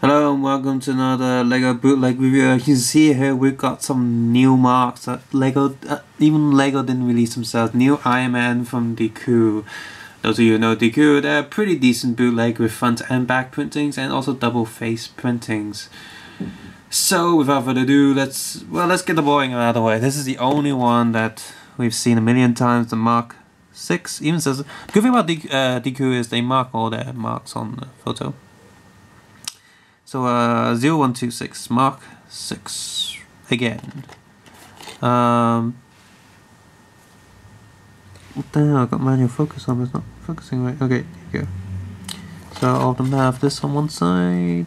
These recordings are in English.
Hello and welcome to another LEGO bootleg review. As you can see here, we've got some new marks that even LEGO didn't release themselves. New Iron Man from DeCool. Those of you who know DeCool, they're a pretty decent bootleg with front and back printings and also double face printings. So without further ado, let's get the boring out of the way. This is the only one that we've seen a million times, the Mark 6. Even says, the good thing about DeCool is they mark all their marks on the photo. So 0126 Mark 6 again. What the hell? I got manual focus on, but it's not focusing right. Okay, here you go. So all of them have this on one side.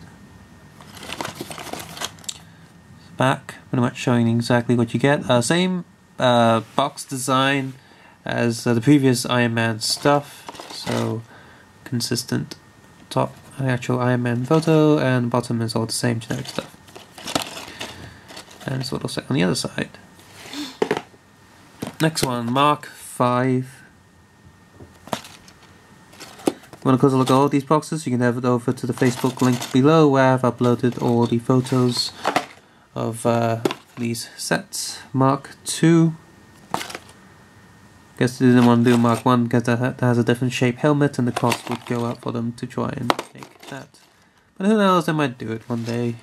Back, pretty much showing exactly what you get. Same box design as the previous Iron Man stuff. So consistent top. Actual Iron Man photo, and bottom is all the same generic stuff. And it's what it'll say on the other side. Next one, Mark 5. Want a closer look at all these boxes? You can head over to the Facebook link below where I've uploaded all the photos of these sets. Mark 2. Guess they didn't want to do Mark 1 because that has a different shape helmet and the cost would go up for them to try and make that. But who knows, they might do it one day.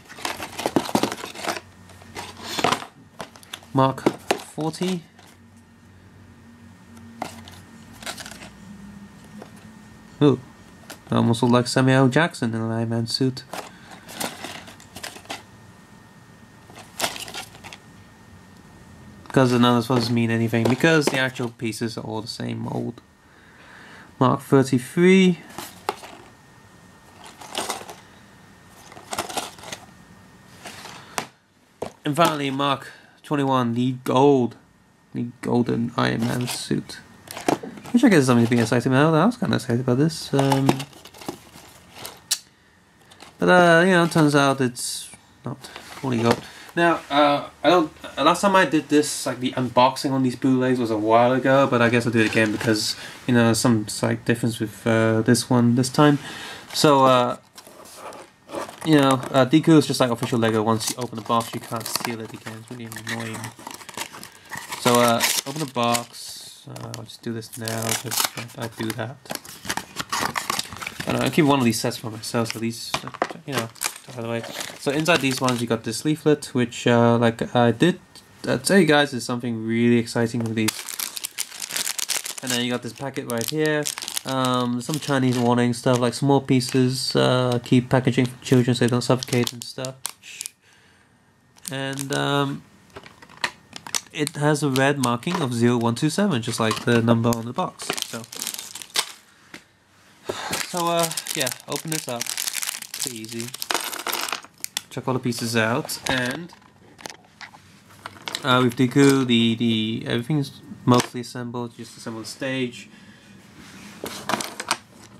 Mark 40. Ooh, almost look like Samuel L. Jackson in an Iron Man suit. Because none of those mean anything, because the actual pieces are all the same mold. Mark 33. And finally, Mark 21, the golden Iron Man suit. Which I guess is something to be excited about. I was kind of excited about this. But you know, it turns out it's not fully gold. Now, last time I did this, like the unboxing on these bootlegs was a while ago, but I guess I'll do it again because, you know, some slight difference with this one this time. So, you know, DeCool is just like official LEGO. Once you open the box, you can't steal it again. It's really annoying. So, open the box. I'll just do this now because I do that. I keep one of these sets for myself, so these, you know. By the way, so inside these ones you got this leaflet, which like I did tell you guys is something really exciting with these. And then you got this packet right here, some Chinese warning stuff like small pieces, keep packaging for children so they don't suffocate and stuff. And it has a red marking of 0127, just like the number on the box. So yeah, open this up. Pretty easy. Check all the pieces out, and with DeCool, the everything's mostly assembled. Just assemble the stage.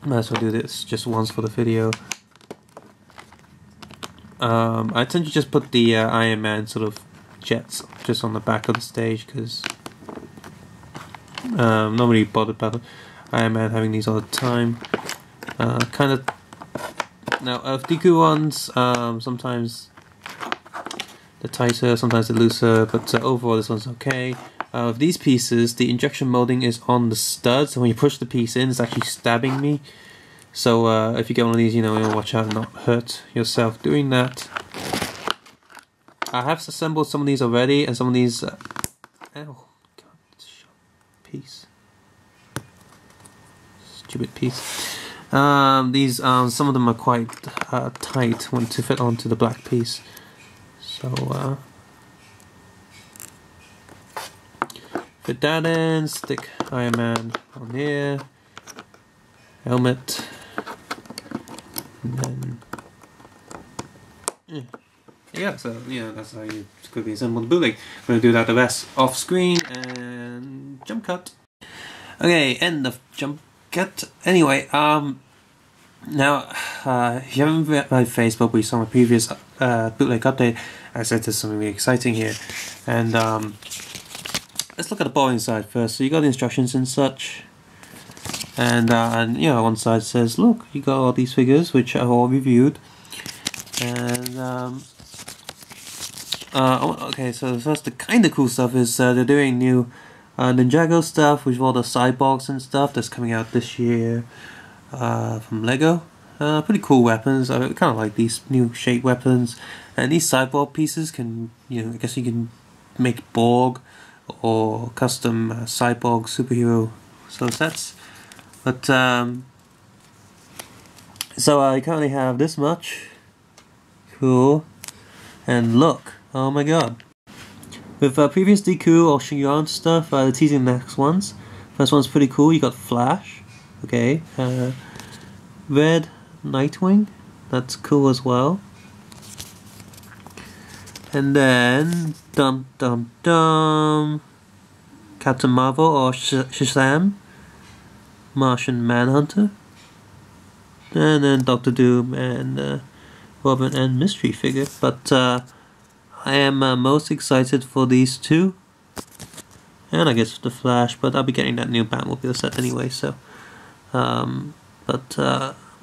Might as well do this just once for the video. I tend to just put the Iron Man sort of jets just on the back of the stage because nobody bothered about Iron Man having these all the time. Kind of. Now, DeCool ones, sometimes they're tighter, sometimes they're looser, but overall this one's okay. With these pieces, the injection molding is on the stud, so when you push the piece in, it's actually stabbing me. So if you get one of these, you know, you'll watch out and not hurt yourself doing that. I have assembled some of these already, and some of these... ow, God, sharp piece. Stupid piece. These some of them are quite tight to fit onto the black piece. So fit that in, stick Iron Man on here, helmet, and then yeah. So yeah, that's how you quickly assemble the bootleg. We're gonna do that the rest off screen and jump cut. Okay, end of jump cut. Anyway, now, if you haven't been on Facebook, we saw my previous bootleg update. I said there's something really exciting here, and let's look at the boring side first. So you got the instructions and such, and you know, one side says, look, you got all these figures which are all reviewed, And okay, so first the kind of cool stuff is they're doing new Ninjago stuff with all the cyborgs and stuff that's coming out this year from Lego. Pretty cool weapons. I kind of like these new shape weapons, and these cyborg pieces can, I guess you can make Borg or custom cyborg superhero sort of sets. But so I currently have this much. Cool. And look, oh my god. With previous DeCool or Shinyon stuff, they're teasing the next ones. First one's pretty cool. You got Flash, okay. Red Nightwing, that's cool as well. And then Captain Marvel or Shazam, Martian Manhunter, and then Doctor Doom and Robin and Mystery figure. But I am most excited for these two, and I guess the Flash, but I'll be getting that new Batmobile set anyway, so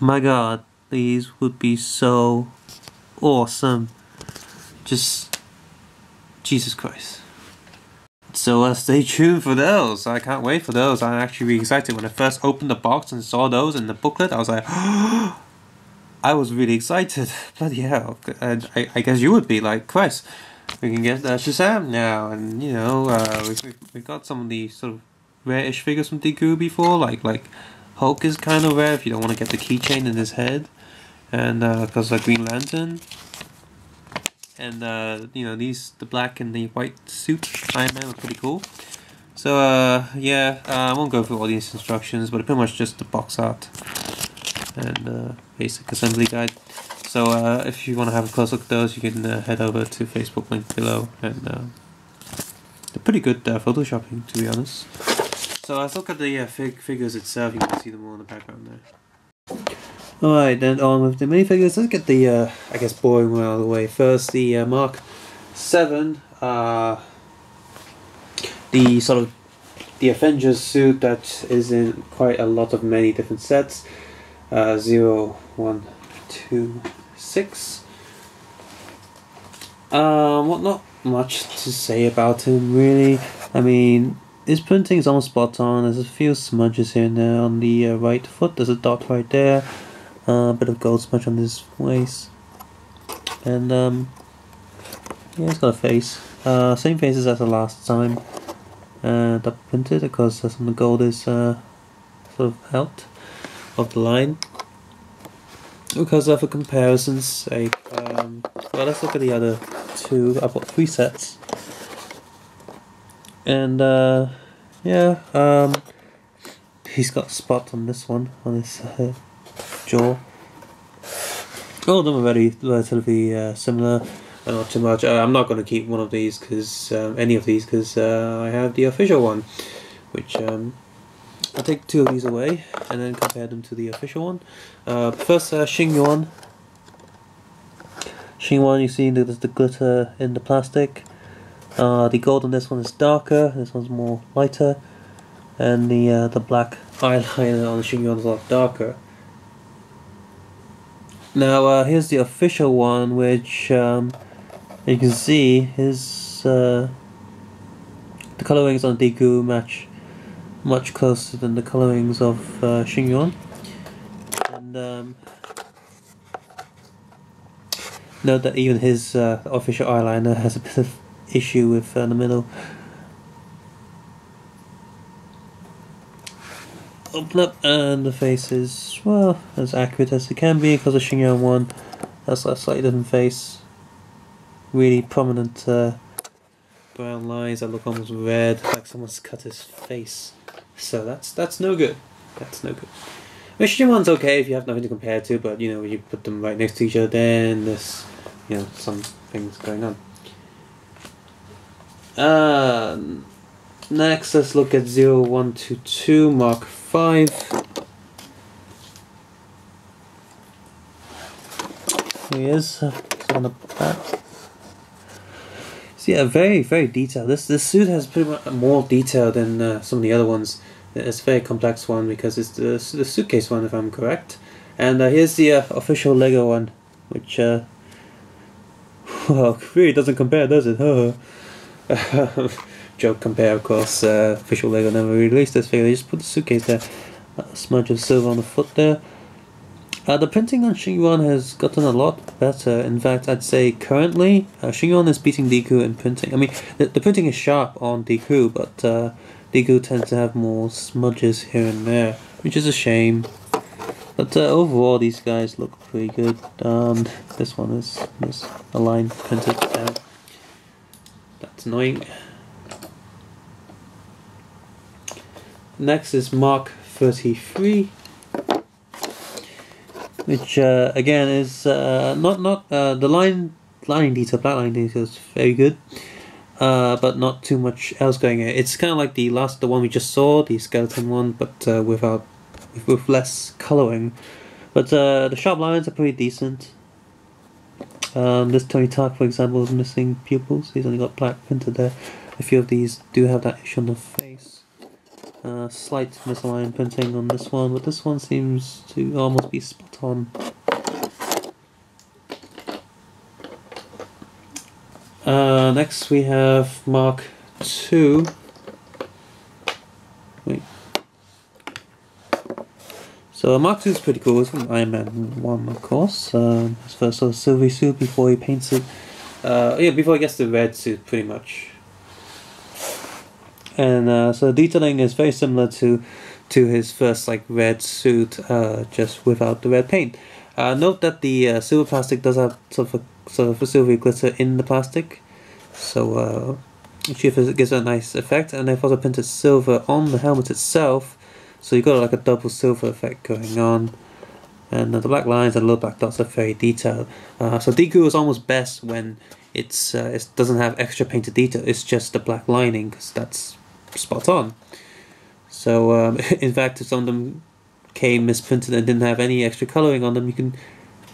my god, these would be so awesome. Just Jesus Christ. So stay tuned for those. I can't wait for those. I'm actually really excited. When I first opened the box and saw those in the booklet, I was like, I was really excited. Bloody hell. I guess you would be like, Christ, we can get Shazam now. And we got some of the sort of rare-ish figures from DeCool before, like Hulk is kind of rare if you don't want to get the keychain in his head, and because Green Lantern, and the black and the white suit Iron Man are pretty cool. So yeah, I won't go through all these instructions, but pretty much just the box art and basic assembly guide. So if you want to have a close look at those, you can head over to Facebook, link below, and they're pretty good photoshopping, to be honest. So let's look at the figures itself. You can see them all in the background there. Alright, then on with the minifigures. Let's get the, I guess, boring one out of the way. First, the Mark 7, the sort of the Avengers suit that is in quite a lot of many different sets. 0, 1, 2, 6. Not much to say about him, really. I mean, his printing is almost spot on. There's a few smudges here and there on the right foot. There's a dot right there. A bit of gold smudge on his waist. And yeah, he's got a face. Same faces as the last time. That printed because some of the gold is sort of out of the line. Because for comparison's sake, well, let's look at the other two. I've got 3 sets. And yeah, he's got a spot on this one, on his jaw. All of them are relatively similar, not too much. I'm not going to keep one of these, because any of these, because I have the official one, which I'll take 2 of these away and then compare them to the official one. First, Xingyuan. Xingyuan, you see there's the glitter in the plastic. The gold on this one is darker, this one's more lighter, and the black eyeliner on the Xingyuan is a lot darker. Now here's the official one, which you can see his the colorings on DeCool match much closer than the colorings of Xingyuan. And note that even his official eyeliner has a bit of issue with the middle. Open up, and the face is, well, as accurate as it can be, because the Xingyuan one has a slightly different face. Really prominent brown lines that look almost red, like someone's cut his face. So that's no good. That's no good. The Xingyuan one's okay if you have nothing to compare to, but when you put them right next to each other, then there's some things going on. Next, let's look at 0122 Mark 5. Here he is, on the back. So yeah, very, very detailed. This suit has pretty much more detail than some of the other ones. It's a very complex one because it's the suitcase one, if I'm correct. And here's the official Lego one, which Well, really doesn't compare, does it? Joke compare, of course. Official Lego never released this figure. They just put the suitcase there. A smudge of silver on the foot there. The printing on Xingyuan has gotten a lot better. In fact, I'd say currently Xingyuan is beating DeCool in printing. I mean, the printing is sharp on DeCool, but DeCool tends to have more smudges here and there, which is a shame. But overall, these guys look pretty good. This one is a line printed out. That's annoying. Next is Mark 33. Which again is not the lining detail, black lining detail is very good, but not too much else going in. It's kind of like the one we just saw, the skeleton one, but with less coloring. But the sharp lines are pretty decent. This Tony Stark, for example, is missing pupils. He's only got black printed there. A few of these do have that issue on the face. Slight misaligned printing on this one, but this one seems to almost be spot on. Next we have Mark 2. Wait. So Mark 2 is pretty cool. It's from Iron Man 1, of course. His first sort of silvery suit before he paints it. Before he gets the red suit, pretty much. And so detailing is very similar to his first red suit, just without the red paint. Note that the silver plastic does have sort of a silvery glitter in the plastic, so which gives it a nice effect. And they've also printed silver on the helmet itself, so you've got like a double silver effect going on. And the black lines and little black dots are very detailed. So DeCool is almost best when it doesn't have extra painted detail. It's just the black lining, because that's spot on. So in fact, if some of them came misprinted and didn't have any extra coloring on them, you can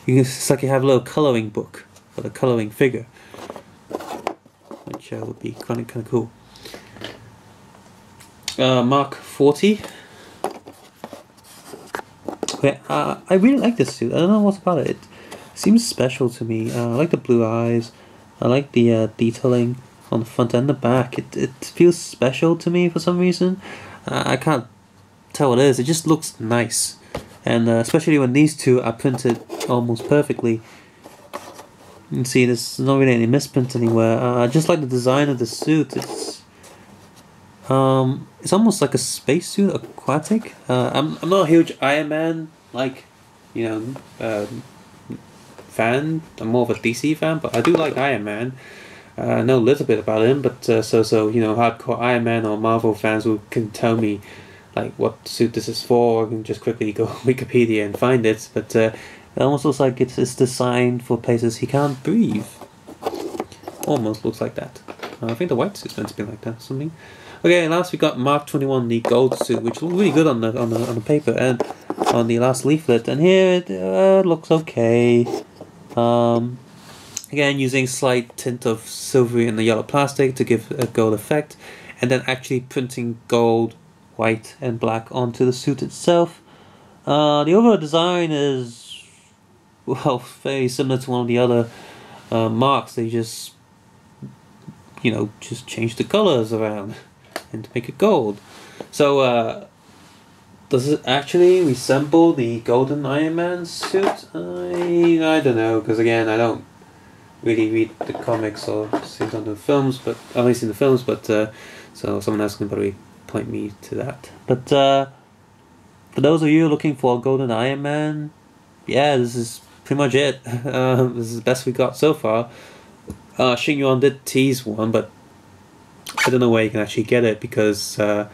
it's like you have a little coloring book for the coloring figure, which would be kind of cool. Mark 40. Okay, I really like this suit. I don't know what's about it. It seems special to me. I like the blue eyes. I like the detailing on the front and the back. It feels special to me for some reason. I can't tell what it is. It just looks nice, and especially when these two are printed almost perfectly. You can see there's not really any misprint anywhere. I just like the design of the suit. It's almost like a spacesuit, aquatic. I'm not a huge Iron Man fan. I'm more of a DC fan, but I do like Iron Man. I know a little bit about him, but hardcore Iron Man or Marvel fans who can tell me what suit this is for, I can just quickly go on Wikipedia and find it. But it almost looks like it's designed for places he can't breathe. Almost looks like that. I think the white suit's meant to be like that or something. Okay, last we got Mark 21, the gold suit, which looked really good on the paper and on the last leaflet. And here it looks okay. Again, using slight tint of silvery and the yellow plastic to give a gold effect, and then actually printing gold, white, and black onto the suit itself. The overall design is, well, very similar to one of the other marks. They just change the colors around and to make it gold. So, does it actually resemble the golden Iron Man suit? I don't know, because again, I don't really read the comics or see it on the films, but at least in the films. But so someone else can probably point me to that. But for those of you looking for a golden Iron Man, yeah, this is pretty much it. This is the best we got so far. Xingyuan did tease one, but I don't know where you can actually get it, because on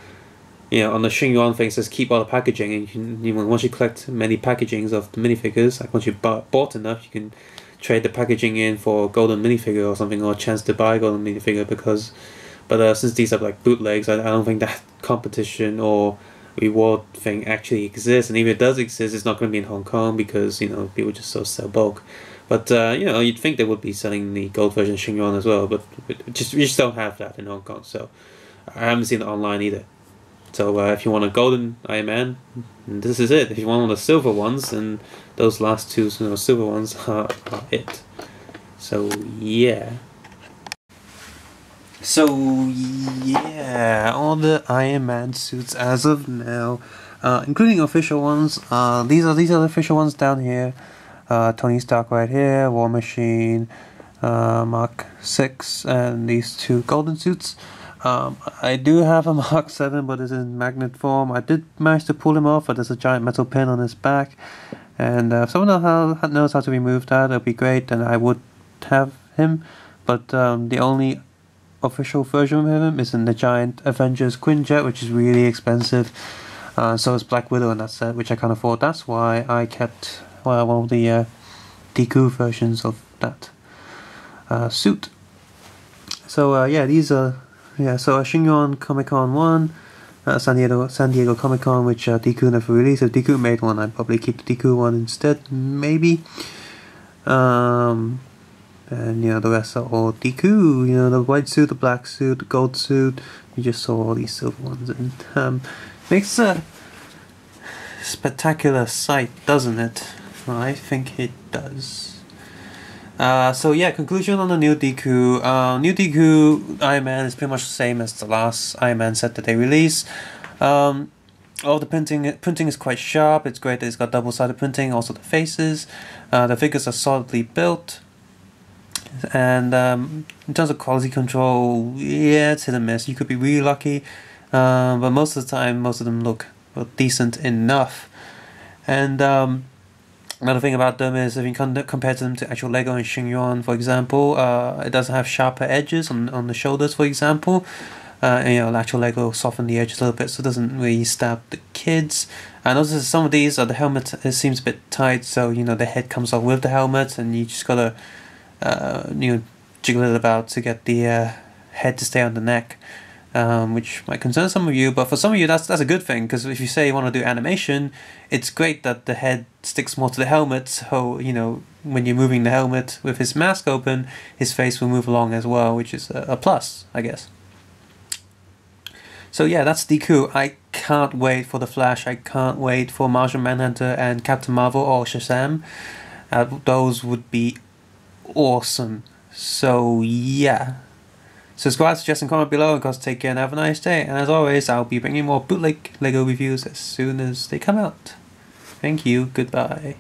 the Xingyuan thing it says keep all the packaging, and once you collect many packagings of the minifigures, like once you've bought enough, you can trade the packaging in for a golden minifigure or something, or a chance to buy a golden minifigure. But since these are like bootlegs, I don't think that competition or reward thing actually exists. And if it does exist, it's not going to be in Hong Kong, because people just sell bulk. But you'd think they would be selling the gold version of Xingyuan as well, but we just don't have that in Hong Kong. So I haven't seen it online either. So if you want a golden Iron Man, this is it. If you want one of the silver ones, then those last two silver ones are it. So yeah. So yeah, all the Iron Man suits as of now, including official ones. These are the official ones down here. Tony Stark right here, War Machine, Mark 6, and these two golden suits. I do have a Mark 7, but it's in magnet form. I did manage to pull him off, but there's a giant metal pin on his back. And if someone knows how to remove that, it'll be great, and I would have him. But the only official version of him is in the giant Avengers Quinjet, which is really expensive. So is Black Widow in that set, which I can't afford. That's why I kept one of the DeCool versions of that suit. So yeah, these are so Xingyuan Comic Con 1, San Diego Comic Con, which DeCool never released. If DeCool made one, I'd probably keep the DeCool one instead, maybe. And the rest are all DeCool. The white suit, the black suit, the gold suit. You just saw all these silver ones, and makes a spectacular sight, doesn't it? I think it does. So yeah, conclusion on the new DeCool. New DeCool Iron Man is pretty much the same as the last Iron Man set that they released. All the printing is quite sharp. It's great that it's got double-sided printing. Also the faces. The figures are solidly built. And in terms of quality control, yeah, it's hit and miss. You could be really lucky, but most of the time, most of them look decent enough. And another thing about them is if you compare them to actual Lego and Xingyuan, for example, it doesn't have sharper edges on the shoulders, for example. And, actual Lego softened the edges a little bit, so it doesn't really stab the kids. And also some of these, the helmet, it seems a bit tight, so the head comes off with the helmet, and you just gotta jiggle it about to get the head to stay on the neck, which might concern some of you, but for some of you that's a good thing, because if you say you want to do animation, it's great that the head sticks more to the helmet, so when you're moving the helmet with his mask open, his face will move along as well, which is a plus, I guess. So yeah, that's DeCool. I can't wait for The Flash, I can't wait for Martian Manhunter and Captain Marvel or Shazam. Those would be awesome. So yeah, subscribe, suggest, and comment below, and guys, take care and have a nice day. And as always, I'll be bringing more bootleg Lego reviews as soon as they come out. Thank you, goodbye.